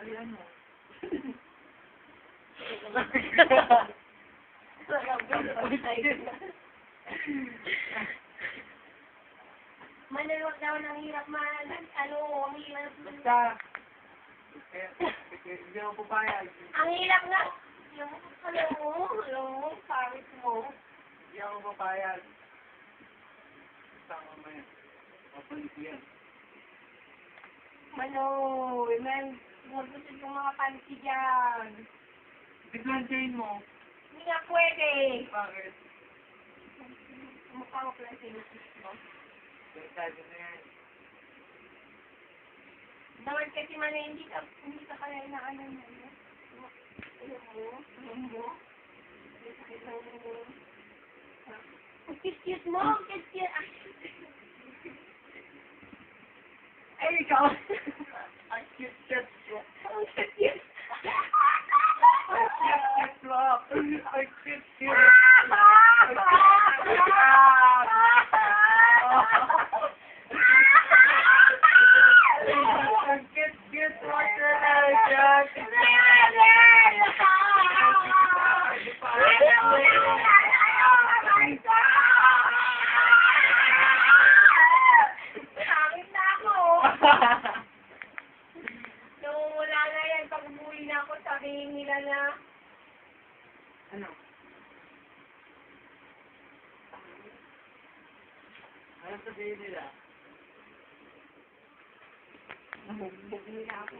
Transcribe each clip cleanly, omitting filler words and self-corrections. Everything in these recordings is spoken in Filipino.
Talihan mo. Manalwag daw ng hirap man. Ano, ang hirap. Basta. Hindi ako papayag. Ang hirap nga. Yung, alam mo, pangit mo. Hindi ako papayag. Sama mo yan. Mapalit yan. Manoy, man, magusod yung mga panty dyan. Biglantayin mo. Hindi nga pwede. Bakit? Mukha mo pala sinusis mo. Delikado na yan. Bawal kasi man hindi ka kaya na ano mo. Alam mo? Ang cute mo, ang cute. Ay, ikaw! Ang cute-cute mo. Ang cute. Ang cute-cute mo. Ang cute-cute. Ang cute-cute mo talaga. Pangit na ako. Nung wala na yan, pag umuwi na ako, sabihin nila na, Ano? Ano sabihin nila? nabugbog nila ako.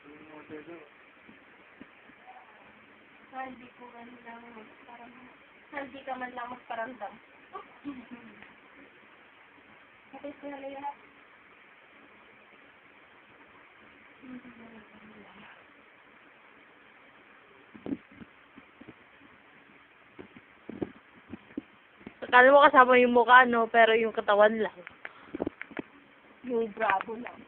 Ano mo sabi? Hindi ko man lang magparamdam. Hindi ka man lang magparamdam. Bakit ko na lahat? Akala mo kasama yung mukha, no? Pero yung katawan lang. Yung bravo lang.